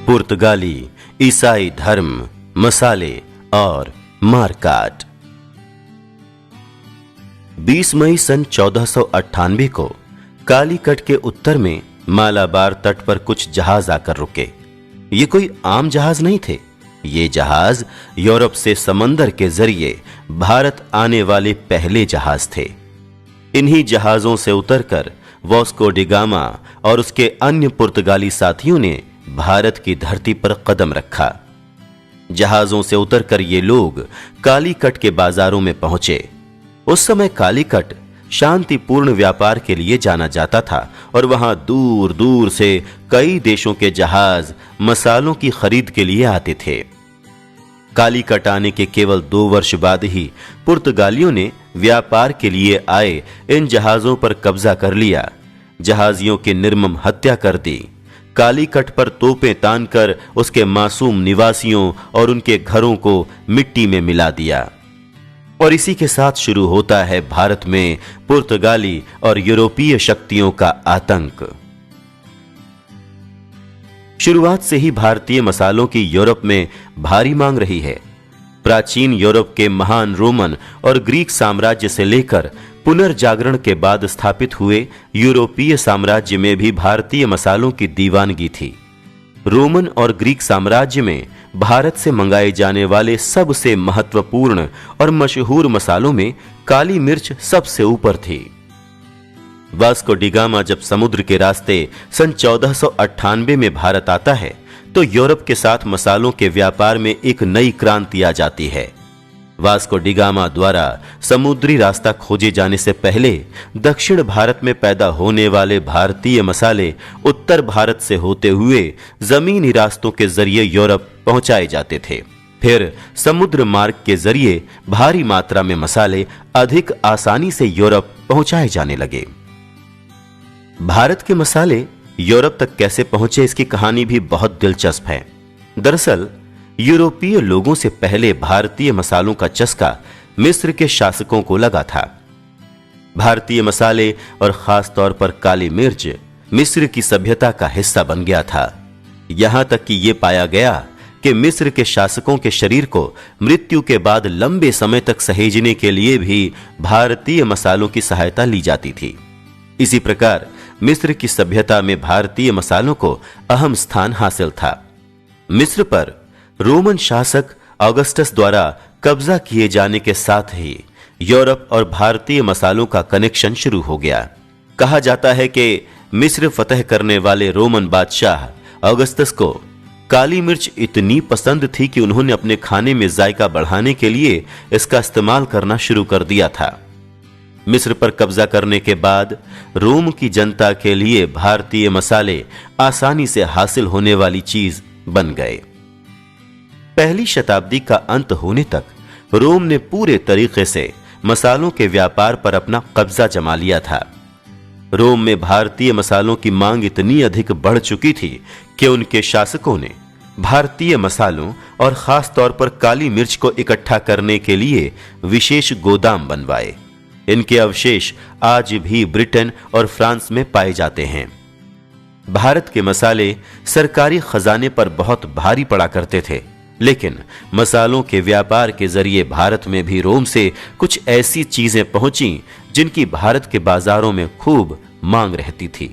पुर्तगाली, ईसाई धर्म, मसाले और मारकाट। 20 मई सन 1498 को कालीकट के उत्तर में मालाबार तट पर कुछ जहाज आकर रुके। ये कोई आम जहाज नहीं थे। ये जहाज यूरोप से समंदर के जरिए भारत आने वाले पहले जहाज थे। इन्हीं जहाजों से उतरकर वास्को डी गामा और उसके अन्य पुर्तगाली साथियों ने भारत की धरती पर कदम रखा। जहाजों से उतरकर ये लोग कालीकट के बाजारों में पहुंचे। उस समय कालीकट शांतिपूर्ण व्यापार के लिए जाना जाता था और वहां दूर दूर से कई देशों के जहाज मसालों की खरीद के लिए आते थे। कालीकट आने के केवल 2 वर्ष बाद ही पुर्तगालियों ने व्यापार के लिए आए इन जहाजों पर कब्जा कर लिया। जहाजियों की निर्मम हत्या कर दी। कालीकट पर तोपें तानकर उसके मासूम निवासियों और उनके घरों को मिट्टी में मिला दिया। और इसी के साथ शुरू होता है भारत में पुर्तगाली और यूरोपीय शक्तियों का आतंक। शुरुआत से ही भारतीय मसालों की यूरोप में भारी मांग रही है। प्राचीन यूरोप के महान रोमन और ग्रीक साम्राज्य से लेकर पुनर्जागरण के बाद स्थापित हुए यूरोपीय साम्राज्य में भी भारतीय मसालों की दीवानगी थी। रोमन और ग्रीक साम्राज्य में भारत से मंगाए जाने वाले सबसे महत्वपूर्ण और मशहूर मसालों में काली मिर्च सबसे ऊपर थी। वास्को डी गामा जब समुद्र के रास्ते सन 1498 में भारत आता है तो यूरोप के साथ मसालों के व्यापार में एक नई क्रांति आ जाती है। वास्को डी गामा द्वारा समुद्री रास्ता खोजे जाने से पहले दक्षिण भारत में पैदा होने वाले भारतीय मसाले उत्तर भारत से होते हुए जमीनी रास्तों के जरिए यूरोप पहुंचाए जाते थे। फिर समुद्र मार्ग के जरिए भारी मात्रा में मसाले अधिक आसानी से यूरोप पहुंचाए जाने लगे। भारत के मसाले यूरोप तक कैसे पहुंचे, इसकी कहानी भी बहुत दिलचस्प है। दरअसल यूरोपीय लोगों से पहले भारतीय मसालों का चस्का मिस्र के शासकों को लगा था। भारतीय मसाले और खास तौर पर काली मिर्च मिस्र की सभ्यता का हिस्सा बन गया था। यहां तक कि यह पाया गया कि मिस्र के शासकों के शरीर को मृत्यु के बाद लंबे समय तक सहेजने के लिए भी भारतीय मसालों की सहायता ली जाती थी। इसी प्रकार मिस्र की सभ्यता में भारतीय मसालों को अहम स्थान हासिल था। मिस्र पर रोमन शासक ऑगस्टस द्वारा कब्जा किए जाने के साथ ही यूरोप और भारतीय मसालों का कनेक्शन शुरू हो गया। कहा जाता है कि मिस्र फतह करने वाले रोमन बादशाह ऑगस्टस को काली मिर्च इतनी पसंद थी कि उन्होंने अपने खाने में जायका बढ़ाने के लिए इसका इस्तेमाल करना शुरू कर दिया था। मिस्र पर कब्जा करने के बाद रोम की जनता के लिए भारतीय मसाले आसानी से हासिल होने वाली चीज बन गए। पहली शताब्दी का अंत होने तक रोम ने पूरे तरीके से मसालों के व्यापार पर अपना कब्जा जमा लिया था। रोम में भारतीय मसालों की मांग इतनी अधिक बढ़ चुकी थी कि उनके शासकों ने भारतीय मसालों और खास तौर पर काली मिर्च को इकट्ठा करने के लिए विशेष गोदाम बनवाए। इनके अवशेष आज भी ब्रिटेन और फ्रांस में पाए जाते हैं। भारत के मसाले सरकारी खजाने पर बहुत भारी पड़ा करते थे, लेकिन मसालों के व्यापार के जरिए भारत में भी रोम से कुछ ऐसी चीजें पहुंची जिनकी भारत के बाजारों में खूब मांग रहती थी।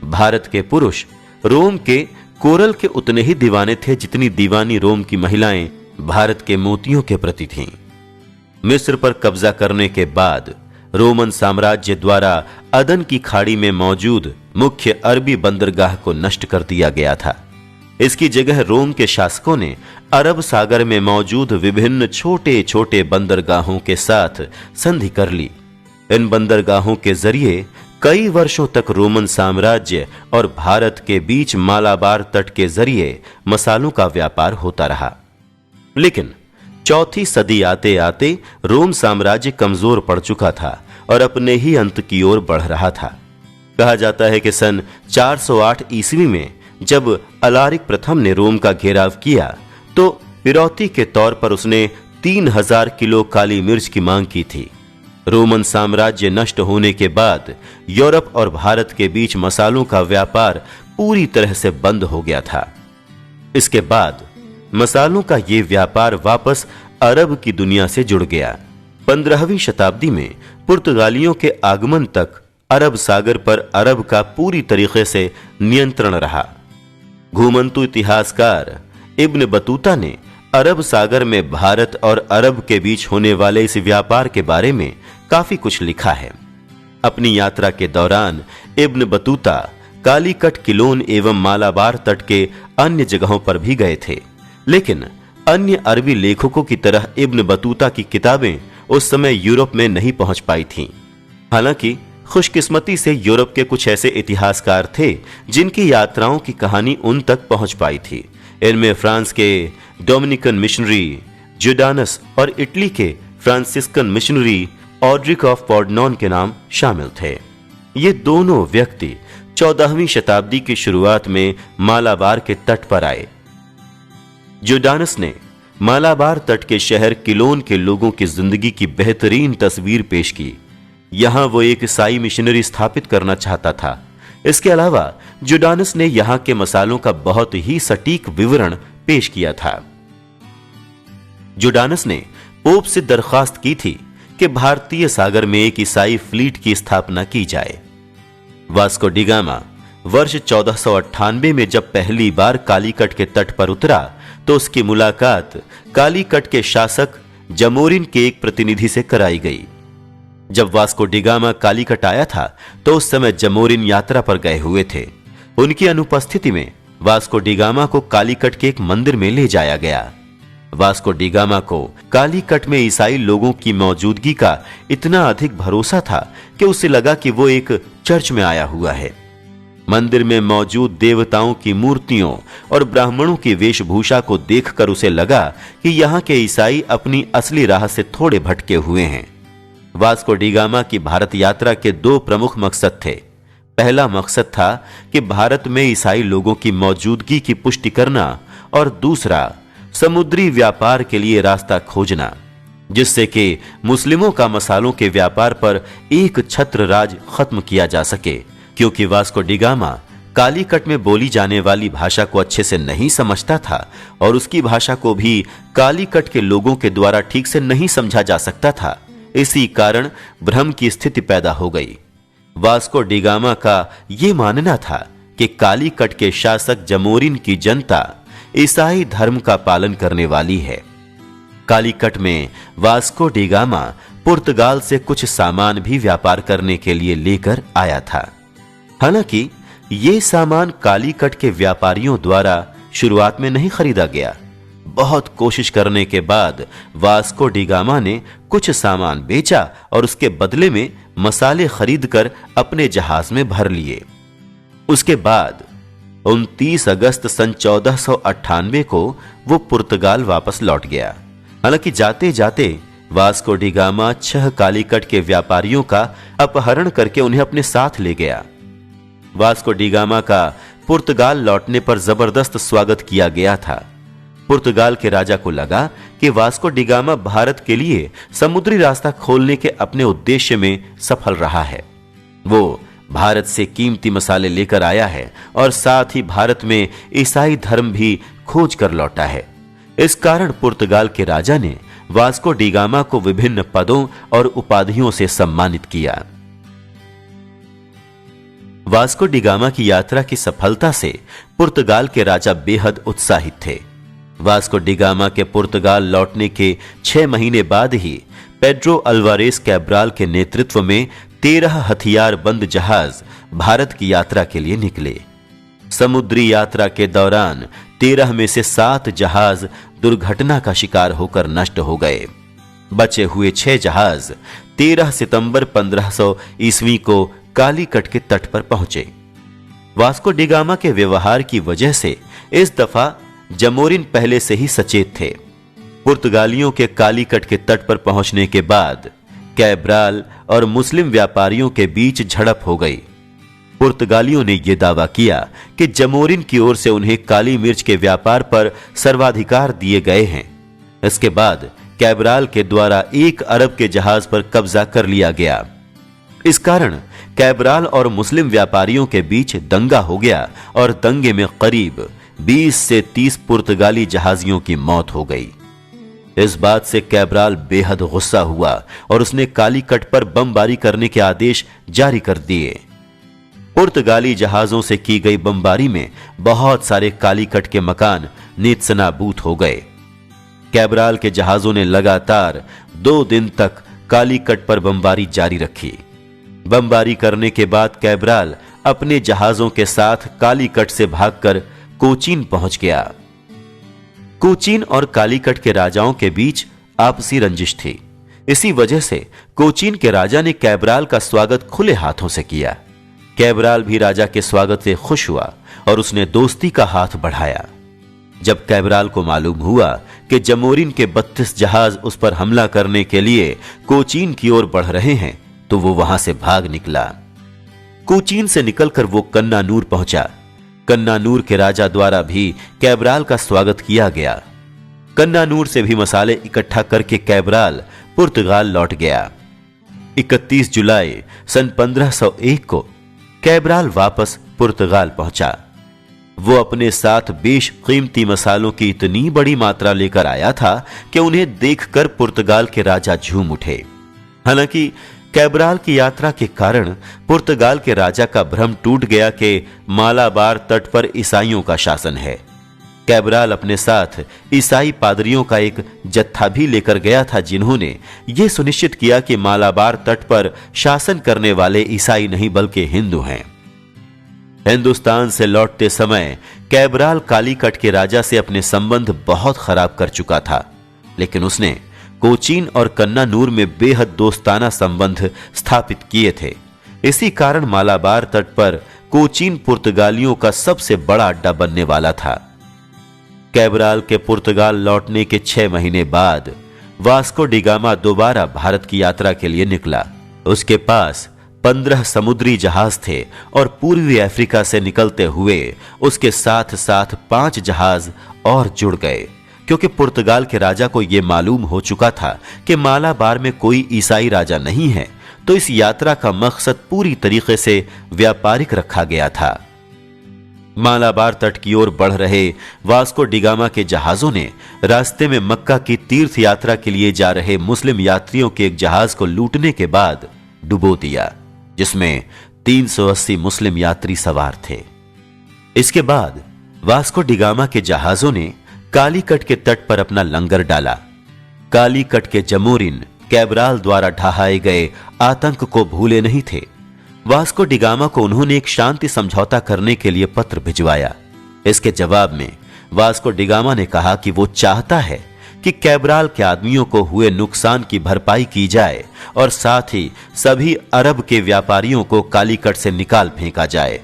भारत के पुरुष रोम के कोरल के उतने ही दीवाने थे जितनी दीवानी रोम की महिलाएं भारत के मोतियों के प्रति थीं। मिस्र पर कब्जा करने के बाद रोमन साम्राज्य द्वारा अदन की खाड़ी में मौजूद मुख्य अरबी बंदरगाह को नष्ट कर दिया गया था। इसकी जगह रोम के शासकों ने अरब सागर में मौजूद विभिन्न छोटे छोटे बंदरगाहों के साथ संधि कर ली। इन बंदरगाहों के जरिए कई वर्षों तक रोमन साम्राज्य और भारत के बीच मालाबार तट के जरिए मसालों का व्यापार होता रहा। लेकिन 4वीं सदी आते आते रोम साम्राज्य कमजोर पड़ चुका था और अपने ही अंत की ओर बढ़ रहा था। कहा जाता है कि सन 408 ईस्वी में जब अलारिक प्रथम ने रोम का घेराव किया तो फिरौती के तौर पर उसने 3000 किलो काली मिर्च की मांग की थी। रोमन साम्राज्य नष्ट होने के बाद यूरोप और भारत के बीच मसालों का व्यापार पूरी तरह से बंद हो गया था। इसके बाद मसालों का ये व्यापार वापस अरब की दुनिया से जुड़ गया। 15वीं शताब्दी में पुर्तगालियों के आगमन तक अरब सागर पर अरब का पूरी तरीके से नियंत्रण रहा। घुमंतु इतिहासकार इब्न बतूता ने अरब सागर में भारत और अरब के बीच होने वाले इस व्यापार के बारे में काफी कुछ लिखा है। अपनी यात्रा के दौरान इब्न बतूता कालीकट, किलोन एवं मालाबार तट के अन्य जगहों पर भी गए थे, लेकिन अन्य अरबी लेखकों की तरह इब्न बतूता की किताबें उस समय यूरोप में नहीं पहुंच पाई थीं। हालांकि खुशकिस्मती से यूरोप के कुछ ऐसे इतिहासकार थे जिनकी यात्राओं की कहानी उन तक पहुंच पाई थी। इनमें फ्रांस के डोमिनिकन मिशनरी जोडानस और इटली के फ्रांसिस्कन मिशनरी ऑड्रिक ऑफ पोर्डनॉन के नाम शामिल थे। ये दोनों व्यक्ति 14वीं शताब्दी की शुरुआत में मालाबार के तट पर आए। जोडानस ने मालाबार तट के शहर किलोन के लोगों की जिंदगी की बेहतरीन तस्वीर पेश की। यहां वो एक ईसाई मिशनरी स्थापित करना चाहता था। इसके अलावा जोडानस ने यहां के मसालों का बहुत ही सटीक विवरण पेश किया था। जोडानस ने पोप से दरखास्त की थी कि भारतीय सागर में एक ईसाई फ्लीट की स्थापना की जाए। वास्को डी गामा वर्ष 1498 में जब पहली बार कालीकट के तट पर उतरा तो उसकी मुलाकात कालीकट के शासक जमोरिन के एक प्रतिनिधि से कराई गई। जब वास्को डी गामा कालीकट आया था तो उस समय जमोरिन यात्रा पर गए हुए थे। उनकी अनुपस्थिति में वास्को डी गामा को कालीकट के एक मंदिर में ले जाया गया। वास्को डी गामा को कालीकट में ईसाई लोगों की मौजूदगी का इतना अधिक भरोसा था कि उसे लगा कि वो एक चर्च में आया हुआ है। मंदिर में मौजूद देवताओं की मूर्तियों और ब्राह्मणों की वेशभूषा को देखकर उसे लगा कि यहाँ के ईसाई अपनी असली राह से थोड़े भटके हुए हैं। वास्को डी गामा की भारत यात्रा के दो प्रमुख मकसद थे। पहला मकसद था कि भारत में ईसाई लोगों की मौजूदगी की पुष्टि करना और दूसरा समुद्री व्यापार के लिए रास्ता खोजना, जिससे कि मुस्लिमों का मसालों के व्यापार पर एक छत्र राज खत्म किया जा सके। क्योंकि वास्को डी गामा कालीकट में बोली जाने वाली भाषा को अच्छे से नहीं समझता था और उसकी भाषा को भी कालीकट के लोगों के द्वारा ठीक से नहीं समझा जा सकता था, इसी कारण भ्रम की स्थिति पैदा हो गई। वास्को डी गामा का यह मानना था कि कालीकट के शासक जमोरिन की जनता ईसाई धर्म का पालन करने वाली है। कालीकट में वास्को डी गामा पुर्तगाल से कुछ सामान भी व्यापार करने के लिए लेकर आया था। हालांकि ये सामान कालीकट के व्यापारियों द्वारा शुरुआत में नहीं खरीदा गया। बहुत कोशिश करने के बाद वास्को डी गामा ने कुछ सामान बेचा और उसके बदले में मसाले खरीदकर अपने जहाज में भर लिए। उसके बाद 29 अगस्त सन 1498 को वो पुर्तगाल वापस लौट गया। हालांकि जाते जाते वास्को डी गामा 6 कालीकट के व्यापारियों का अपहरण करके उन्हें अपने साथ ले गया। वास्को डी गामा का पुर्तगाल लौटने पर जबरदस्त स्वागत किया गया था। पुर्तगाल के राजा को लगा कि वास्को डी गामा भारत के लिए समुद्री रास्ता खोलने के अपने उद्देश्य में सफल रहा है। वो भारत से कीमती मसाले लेकर आया है और साथ ही भारत में ईसाई धर्म भी खोज कर लौटा है। इस कारण पुर्तगाल के राजा ने वास्को डी गामा को विभिन्न पदों और उपाधियों से सम्मानित किया। वास्को डी गामा की यात्रा की सफलता से पुर्तगाल के राजा बेहद उत्साहित थे। वास्को डी गामा के पुर्तगाल लौटने के 6 महीने बाद ही पेड्रो अल्वारेस कैब्राल के नेतृत्व में 13 हथियार बंद जहाज भारत की यात्रा के लिए निकले। समुद्री यात्रा के दौरान 13 में से 7 जहाज दुर्घटना का शिकार होकर नष्ट हो गए। बचे हुए 6 जहाज 13 सितंबर 1500 ईस्वी को कालीकट के तट पर पहुंचे। वास्को डी गामा के व्यवहार की वजह से इस दफा जमोरिन पहले से ही सचेत थे। पुर्तगालियों के कालीकट के तट पर पहुंचने के बाद कैब्राल और मुस्लिम व्यापारियों के बीच झड़प हो गई। पुर्तगालियों ने यह दावा किया कि जमोरिन की ओर से उन्हें काली मिर्च के व्यापार पर सर्वाधिकार दिए गए हैं। इसके बाद कैब्राल के द्वारा 1 अरब के जहाज पर कब्जा कर लिया गया। इस कारण कैब्राल और मुस्लिम व्यापारियों के बीच दंगा हो गया और दंगे में करीब 20 से 30 पुर्तगाली जहाजियों की मौत हो गई। इस बात से कैब्राल बेहद गुस्सा हुआ और उसने कालीकट पर बमबारी करने के आदेश जारी कर दिए। पुर्तगाली जहाजों से की गई बमबारी में बहुत सारे कालीकट के मकान नेस्तनाबूद हो गए। कैब्राल के जहाजों ने लगातार 2 दिन तक कालीकट पर बमबारी जारी रखी। बमबारी करने के बाद कैब्राल अपने जहाजों के साथ कालीकट से भागकर कोचीन पहुंच गया। कोचीन और कालीकट के राजाओं के बीच आपसी रंजिश थी। इसी वजह से कोचीन के राजा ने कैब्राल का स्वागत खुले हाथों से किया। कैब्राल भी राजा के स्वागत से खुश हुआ और उसने दोस्ती का हाथ बढ़ाया। जब कैब्राल को मालूम हुआ कि जमोरिन के 32 जहाज उस पर हमला करने के लिए कोचीन की ओर बढ़ रहे हैं, तो वो वहां से भाग निकला। कोचीन से निकलकर वो कन्नानूर पहुंचा। कन्नानूर के राजा द्वारा भी कैब्राल का स्वागत किया गया। कन्नानूर से भी मसाले इकट्ठा करके कैब्राल पुर्तगाल लौट गया। 31 जुलाई सन 1501 को कैब्राल वापस पुर्तगाल पहुंचा। वो अपने साथ बेशकीमती मसालों की इतनी बड़ी मात्रा लेकर आया था कि उन्हें देखकर पुर्तगाल के राजा झूम उठे। हालांकि कैब्राल की यात्रा के कारण पुर्तगाल के राजा का भ्रम टूट गया कि मालाबार तट पर ईसाइयों का शासन है। कैब्राल अपने साथ ईसाई पादरियों का एक जत्था भी लेकर गया था, जिन्होंने यह सुनिश्चित किया कि मालाबार तट पर शासन करने वाले ईसाई नहीं बल्कि हिंदू हैं। हिंदुस्तान से लौटते समय कैब्राल कालीकट के राजा से अपने संबंध बहुत खराब कर चुका था, लेकिन उसने कोचीन और कन्नानूर में बेहद दोस्ताना संबंध स्थापित किए थे। इसी कारण मालाबार तट पर कोचीन पुर्तगालियों का सबसे बड़ा अड्डा बनने वाला था। कैब्राल के पुर्तगाल लौटने के 6 महीने बाद वास्को डिगामा दोबारा भारत की यात्रा के लिए निकला। उसके पास 15 समुद्री जहाज थे और पूर्वी अफ्रीका से निकलते हुए उसके साथ साथ 5 जहाज और जुड़ गए, क्योंकि पुर्तगाल के राजा को यह मालूम हो चुका था कि मालाबार में कोई ईसाई राजा नहीं है, तो इस यात्रा का मकसद पूरी तरीके से व्यापारिक रखा गया था। मालाबार तट की ओर बढ़ रहे वास्को डिगामा के जहाजों ने रास्ते में मक्का की तीर्थ यात्रा के लिए जा रहे मुस्लिम यात्रियों के एक जहाज को लूटने के बाद डुबो दिया, जिसमें 380 मुस्लिम यात्री सवार थे। इसके बाद वास्को डिगामा के जहाजों ने कालीकट के तट पर अपना लंगर डाला। कालीकट के जमोरिन कैब्राल द्वारा ढहाए गए आतंक को भूले नहीं थे। वास्को डिगामा को उन्होंने एक शांति समझौता करने के लिए पत्र भिजवाया। इसके जवाब में वास्को डिगामा ने कहा कि वो चाहता है कि कैब्राल के आदमियों को हुए नुकसान की भरपाई की जाए और साथ ही सभी अरब के व्यापारियों को कालीकट से निकाल फेंका जाए।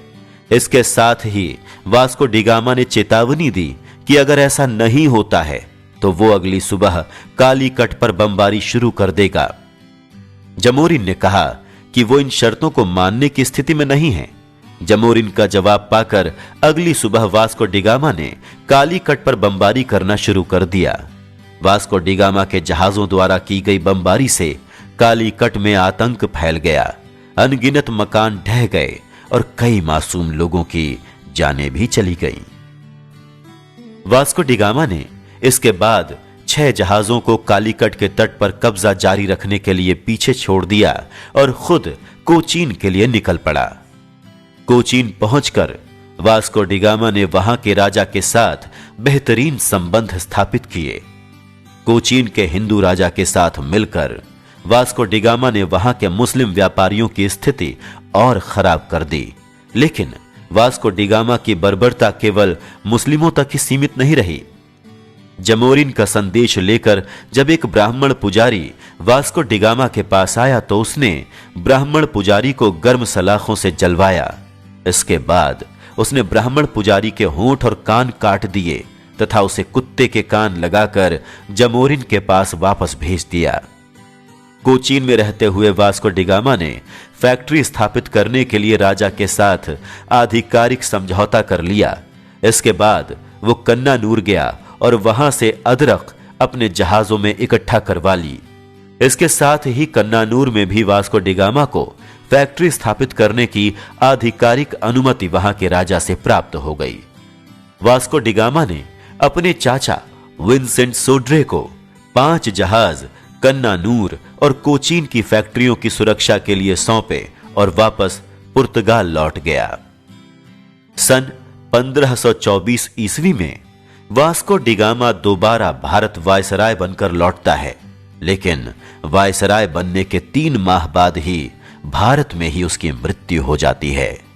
इसके साथ ही वास्को डिगामा ने चेतावनी दी कि अगर ऐसा नहीं होता है तो वो अगली सुबह कालीकट पर बमबारी शुरू कर देगा। जमोरिन ने कहा कि वो इन शर्तों को मानने की स्थिति में नहीं है। जमोरिन का जवाब पाकर अगली सुबह वास्को डिगामा ने कालीकट पर बमबारी करना शुरू कर दिया। वास्को डिगामा के जहाजों द्वारा की गई बमबारी से कालीकट में आतंक फैल गया। अनगिनत मकान ढह गए और कई मासूम लोगों की जानें भी चली गईं। वास्को डिगामा ने इसके बाद 6 जहाजों को कालीकट के तट पर कब्जा जारी रखने के लिए पीछे छोड़ दिया और खुद कोचीन के लिए निकल पड़ा। कोचीन पहुंचकर वास्को डिगामा ने वहां के राजा के साथ बेहतरीन संबंध स्थापित किए। कोचीन के हिंदू राजा के साथ मिलकर वास्को डिगामा ने वहां के मुस्लिम व्यापारियों की स्थिति और खराब कर दी। लेकिन वास्को डिगामा की बर्बरता केवल मुस्लिमों तक ही सीमित नहीं रही। जमोरिन का संदेश लेकर जब एक ब्राह्मण पुजारी वास्को डिगामा के पास आया तो उसने ब्राह्मण पुजारी को गर्म सलाखों से जलवाया। इसके बाद उसने ब्राह्मण पुजारी के होंठ और कान काट दिए तथा उसे कुत्ते के कान लगाकर जमोरिन के पास वापस भेज दिया। कोचीन में रहते हुए वास्को डिगामा ने फैक्ट्री स्थापित करने के लिए राजा के साथ आधिकारिक समझौता कर लिया। इसके बाद वो कन्नानूर गया और वहां से अदरक अपने जहाजों में इकट्ठा करवा ली। इसके साथ ही कन्नानूर में भी वास्को डिगामा को फैक्ट्री स्थापित करने की आधिकारिक अनुमति वहां के राजा से प्राप्त हो गई। वास्को डिगामा ने अपने चाचा विंसेंट सोड्रे को 5 जहाज कन्नानूर और कोचीन की फैक्ट्रियों की सुरक्षा के लिए सौंपे और वापस पुर्तगाल लौट गया। सन 1524 ईस्वी में वास्को डिगामा दोबारा भारत वायसराय बनकर लौटता है, लेकिन वायसराय बनने के 3 माह बाद ही भारत में ही उसकी मृत्यु हो जाती है।